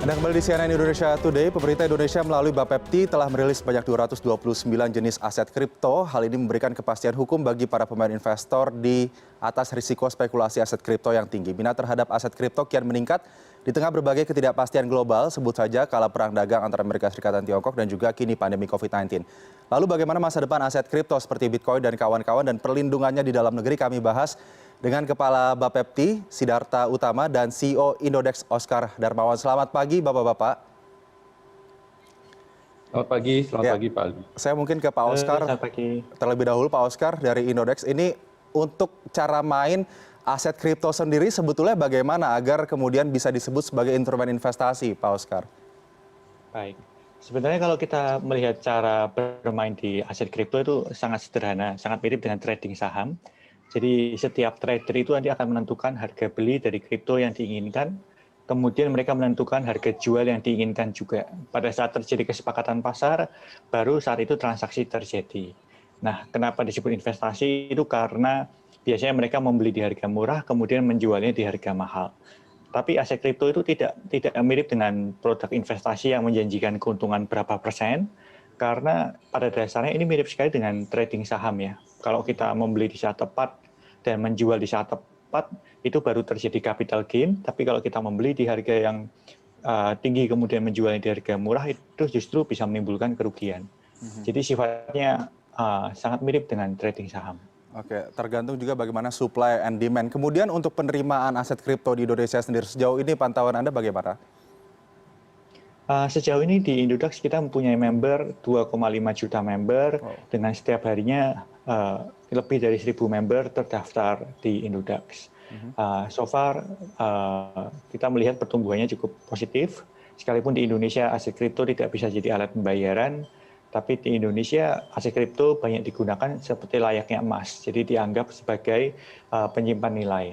Anda kembali di CNN Indonesia Today. Pemerintah Indonesia melalui Bapepti telah merilis sebanyak 229 jenis aset kripto. Hal ini memberikan kepastian hukum bagi para pemain investor di atas risiko spekulasi aset kripto yang tinggi. Minat terhadap aset kripto kian meningkat di tengah berbagai ketidakpastian global, sebut saja kala perang dagang antara Amerika Serikat dan Tiongkok dan juga kini pandemi COVID-19. Lalu bagaimana masa depan aset kripto seperti Bitcoin dan kawan-kawan dan perlindungannya di dalam negeri, kami bahas dengan Kepala Bapepti, Sidarta Utama, dan CEO Indodex, Oscar Darmawan. Selamat pagi, Bapak-Bapak. Selamat pagi Pak Aldi. Saya mungkin ke Pak Oscar terlebih dahulu. Pak Oscar dari Indodex, ini untuk cara main aset kripto sendiri sebetulnya bagaimana agar kemudian bisa disebut sebagai instrumen investasi, Pak Oscar? Baik, sebenarnya kalau kita melihat cara bermain di aset kripto itu sangat sederhana, sangat mirip dengan trading saham. Jadi setiap trader itu nanti akan menentukan harga beli dari kripto yang diinginkan, kemudian mereka menentukan harga jual yang diinginkan juga. Pada saat terjadi kesepakatan pasar, baru saat itu transaksi terjadi. Nah, kenapa disebut investasi? Itu karena biasanya mereka membeli di harga murah, kemudian menjualnya di harga mahal. Tapi aset kripto itu tidak mirip dengan produk investasi yang menjanjikan keuntungan berapa persen, karena pada dasarnya ini mirip sekali dengan trading saham ya. Kalau kita membeli di saat tepat dan menjual di saat tepat, itu baru terjadi capital gain. Tapi kalau kita membeli di harga yang tinggi kemudian menjualnya di harga murah, itu justru bisa menimbulkan kerugian. Jadi sifatnya sangat mirip dengan trading saham. Oke, tergantung juga bagaimana supply and demand. Kemudian untuk penerimaan aset kripto di Indonesia sendiri, sejauh ini pantauan Anda bagaimana? Sejauh ini di Indodax kita mempunyai member 2,5 juta member, dengan setiap harinya lebih dari 1.000 member terdaftar di Indodax. So far kita melihat pertumbuhannya cukup positif, sekalipun di Indonesia aset kripto tidak bisa jadi alat pembayaran, tapi di Indonesia aset kripto banyak digunakan seperti layaknya emas, jadi dianggap sebagai penyimpan nilai.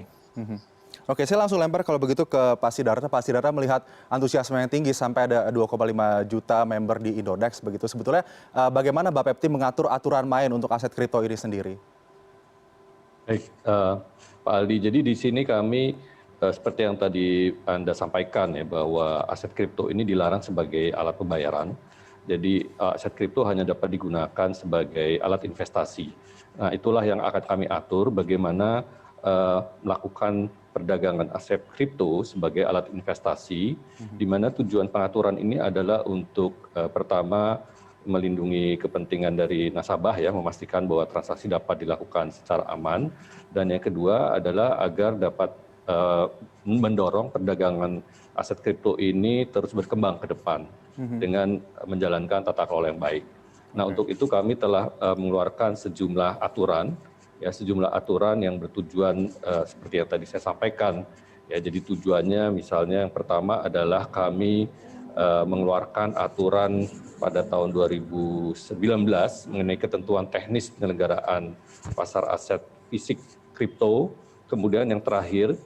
Oke, saya langsung lempar kalau begitu ke Pak Sidarta. Pak Sidarta melihat antusiasme yang tinggi sampai ada 2,5 juta member di Indodex begitu. Sebetulnya bagaimana Bapepti mengatur aturan main untuk aset kripto ini sendiri? Baik, Pak Aldi. Jadi di sini kami seperti yang tadi Anda sampaikan ya, bahwa aset kripto ini dilarang sebagai alat pembayaran. Jadi aset kripto hanya dapat digunakan sebagai alat investasi. Nah, itulah yang akan kami atur bagaimana melakukan perdagangan aset kripto sebagai alat investasi, di mana tujuan pengaturan ini adalah untuk pertama melindungi kepentingan dari nasabah ya, memastikan bahwa transaksi dapat dilakukan secara aman, dan yang kedua adalah agar dapat mendorong perdagangan aset kripto ini terus berkembang ke depan dengan menjalankan tata kelola yang baik. Nah, untuk itu kami telah mengeluarkan sejumlah aturan yang bertujuan seperti yang tadi saya sampaikan. Ya, jadi tujuannya misalnya yang pertama adalah kami mengeluarkan aturan pada tahun 2019 mengenai ketentuan teknis penyelenggaraan pasar aset fisik kripto. Kemudian yang terakhir,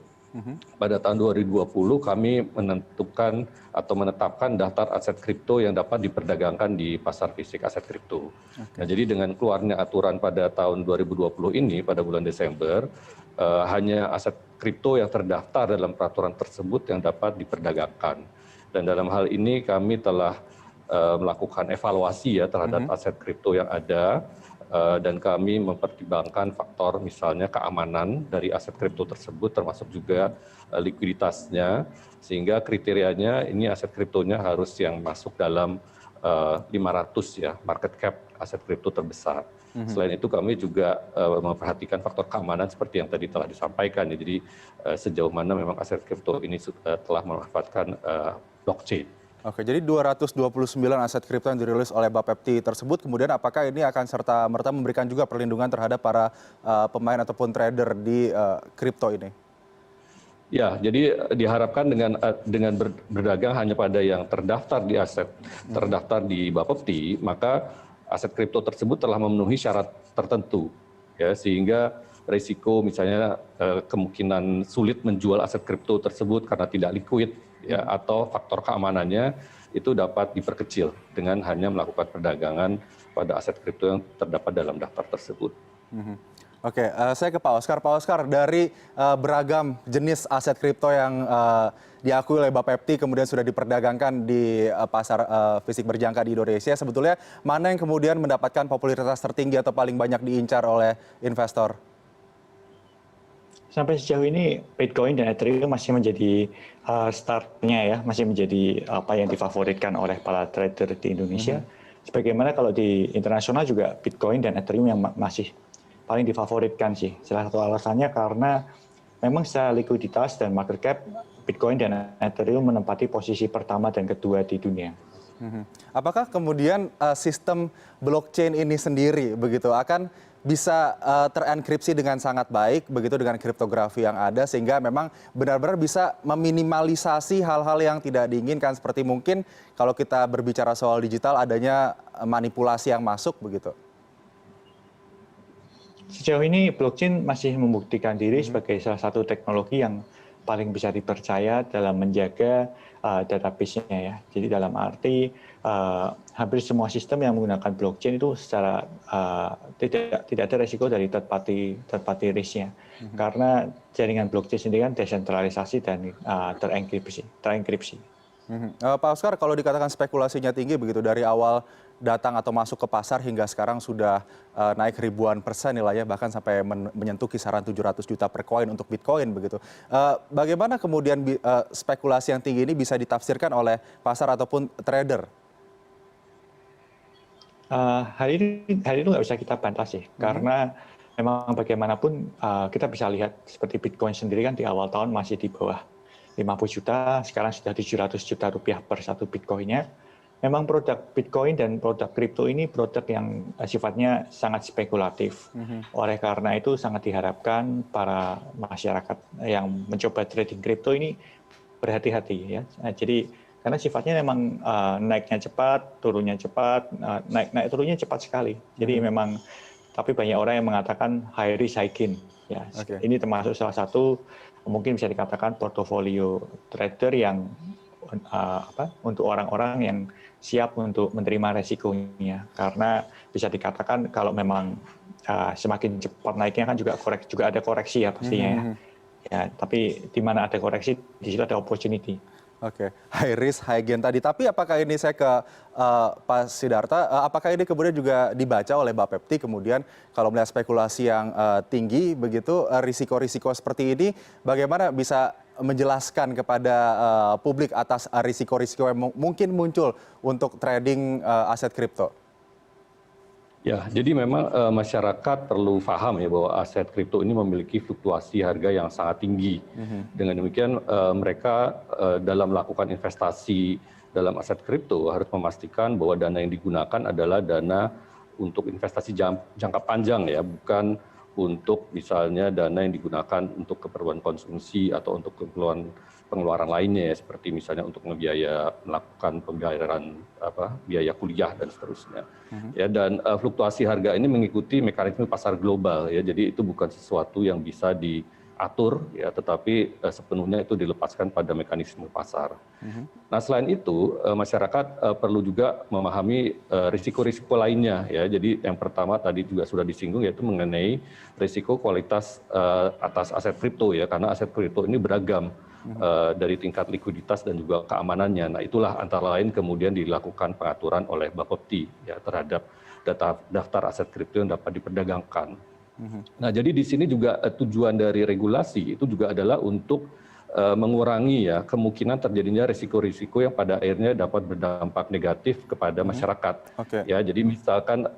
pada tahun 2020 kami menentukan atau menetapkan daftar aset kripto yang dapat diperdagangkan di pasar fisik aset kripto. Nah, jadi dengan keluarnya aturan pada tahun 2020 ini pada bulan Desember, hanya aset kripto yang terdaftar dalam peraturan tersebut yang dapat diperdagangkan. Dan dalam hal ini kami telah melakukan evaluasi ya terhadap aset kripto yang ada, dan kami mempertimbangkan faktor misalnya keamanan dari aset kripto tersebut, termasuk juga likuiditasnya, sehingga kriterianya ini aset kriptonya harus yang masuk dalam 500 ya market cap aset kripto terbesar. Selain itu kami juga memperhatikan faktor keamanan seperti yang tadi telah disampaikan ya. Jadi sejauh mana memang aset kripto ini telah memanfaatkan blockchain. Oke, jadi 229 aset kripto yang dirilis oleh Bapepti tersebut, kemudian apakah ini akan serta-merta memberikan juga perlindungan terhadap para pemain ataupun trader di kripto ini? Ya, jadi diharapkan dengan berdagang hanya pada yang terdaftar di Bapepti, maka aset kripto tersebut telah memenuhi syarat tertentu, ya, sehingga risiko misalnya kemungkinan sulit menjual aset kripto tersebut karena tidak liquid, ya, atau faktor keamanannya itu dapat diperkecil dengan hanya melakukan perdagangan pada aset kripto yang terdapat dalam daftar tersebut. Oke, saya ke Pak Oscar. Pak Oscar, dari beragam jenis aset kripto yang diakui oleh Bapepti kemudian sudah diperdagangkan di pasar fisik berjangka di Indonesia, sebetulnya mana yang kemudian mendapatkan popularitas tertinggi atau paling banyak diincar oleh investor? Sampai sejauh ini Bitcoin dan Ethereum masih menjadi startnya ya, masih menjadi apa yang difavoritkan oleh para trader di Indonesia. Sebagaimana kalau di internasional juga Bitcoin dan Ethereum yang masih paling difavoritkan sih. Salah satu alasannya karena memang secara likuiditas dan market cap, Bitcoin dan Ethereum menempati posisi pertama dan kedua di dunia. Apakah kemudian sistem blockchain ini sendiri begitu akan bisa terenkripsi dengan sangat baik begitu dengan kriptografi yang ada sehingga memang benar-benar bisa meminimalisasi hal-hal yang tidak diinginkan seperti mungkin kalau kita berbicara soal digital adanya manipulasi yang masuk begitu. Sejauh ini blockchain masih membuktikan diri sebagai salah satu teknologi yang paling bisa dipercaya dalam menjaga database-nya ya. Jadi dalam arti hampir semua sistem yang menggunakan blockchain itu secara tidak ada resiko dari third party risk-nya. Karena jaringan blockchain sendiri kan desentralisasi dan terenkripsi. Pak Oscar, kalau dikatakan spekulasinya tinggi begitu dari awal datang atau masuk ke pasar hingga sekarang sudah naik ribuan persen nilainya bahkan sampai menyentuh kisaran 700 juta per koin untuk Bitcoin begitu. Bagaimana kemudian spekulasi yang tinggi ini bisa ditafsirkan oleh pasar ataupun trader? Hari ini nggak bisa kita bantah sih, karena memang bagaimanapun kita bisa lihat seperti Bitcoin sendiri kan di awal tahun masih di bawah 50 juta, sekarang sudah 700 juta rupiah per satu Bitcoin-nya. Memang produk Bitcoin dan produk kripto ini produk yang sifatnya sangat spekulatif. Oleh karena itu sangat diharapkan para masyarakat yang mencoba trading kripto ini berhati-hati ya. Jadi karena sifatnya memang naiknya cepat, turunnya cepat, naik turunnya cepat sekali. Jadi memang tapi banyak orang yang mengatakan high risk high gain. Ya, ini termasuk salah satu mungkin bisa dikatakan portofolio trader yang untuk orang-orang yang siap untuk menerima resikonya, karena bisa dikatakan kalau memang semakin cepat naiknya kan juga ada koreksi ya pastinya ya. Tapi di mana ada koreksi di situ ada opportunity. Oke, high risk, high gain tadi. Tapi apakah ini saya ke Pak Sidarta, apakah ini kemudian juga dibaca oleh Bapepti kemudian kalau melihat spekulasi yang tinggi begitu, risiko-risiko seperti ini, bagaimana bisa menjelaskan kepada publik atas risiko-risiko yang mungkin muncul untuk trading aset kripto? Ya, jadi memang masyarakat perlu paham ya bahwa aset kripto ini memiliki fluktuasi harga yang sangat tinggi. Dengan demikian mereka dalam melakukan investasi dalam aset kripto harus memastikan bahwa dana yang digunakan adalah dana untuk investasi jangka panjang ya, bukan untuk misalnya dana yang digunakan untuk keperluan konsumsi atau untuk pengeluaran lainnya ya, seperti misalnya untuk melakukan pembayaran biaya kuliah dan seterusnya. Ya, dan fluktuasi harga ini mengikuti mekanisme pasar global ya, jadi itu bukan sesuatu yang bisa diatur ya, tetapi sepenuhnya itu dilepaskan pada mekanisme pasar. Nah, selain itu masyarakat perlu juga memahami risiko-risiko lainnya ya. Jadi yang pertama tadi juga sudah disinggung yaitu mengenai risiko kualitas atas aset kripto ya, karena aset kripto ini beragam dari tingkat likuiditas dan juga keamanannya. Nah, itulah antara lain kemudian dilakukan pengaturan oleh Bapepti ya terhadap daftar aset kripto yang dapat diperdagangkan. Nah, jadi di sini juga tujuan dari regulasi itu juga adalah untuk mengurangi ya kemungkinan terjadinya risiko-risiko yang pada akhirnya dapat berdampak negatif kepada masyarakat. Ya, jadi misalkan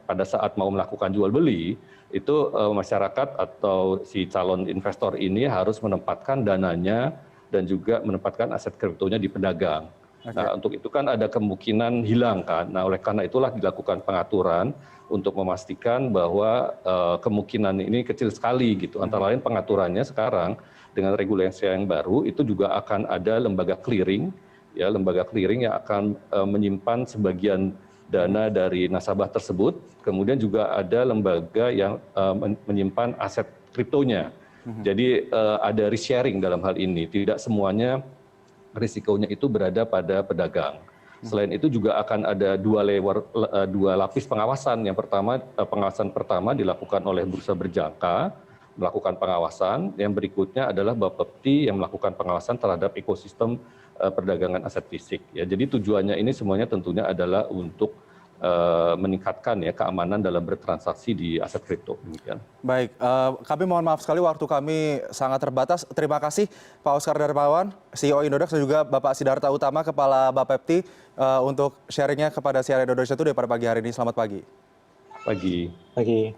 pada saat mau melakukan jual beli itu masyarakat atau si calon investor ini harus menempatkan dananya dan juga menempatkan aset kriptonya di pedagang. Nah, untuk itu kan ada kemungkinan hilang kan. Nah, oleh karena itulah dilakukan pengaturan untuk memastikan bahwa kemungkinan ini kecil sekali gitu. Antara lain pengaturannya sekarang dengan regulasi yang baru itu juga akan ada lembaga clearing ya, lembaga clearing yang akan menyimpan sebagian dana dari nasabah tersebut, kemudian juga ada lembaga yang menyimpan aset kriptonya. Jadi ada risk sharing dalam hal ini, tidak semuanya risikonya itu berada pada pedagang. Selain itu juga akan ada dua lapis pengawasan. Yang pertama, pengawasan pertama dilakukan oleh bursa berjangka, melakukan pengawasan. Yang berikutnya adalah Bapepti yang melakukan pengawasan terhadap ekosistem perdagangan aset fisik. Ya, jadi tujuannya ini semuanya tentunya adalah untuk meningkatkan ya keamanan dalam bertransaksi di aset kripto. Demikian. Baik, kami mohon maaf sekali waktu kami sangat terbatas. Terima kasih Pak Oscar Darmawan, CEO Indodax, dan juga Bapak Sidarta Utama, Kepala Bapepti, untuk sharingnya kepada CNN Indonesia Today pada pagi hari ini. Selamat pagi. Pagi. Bagi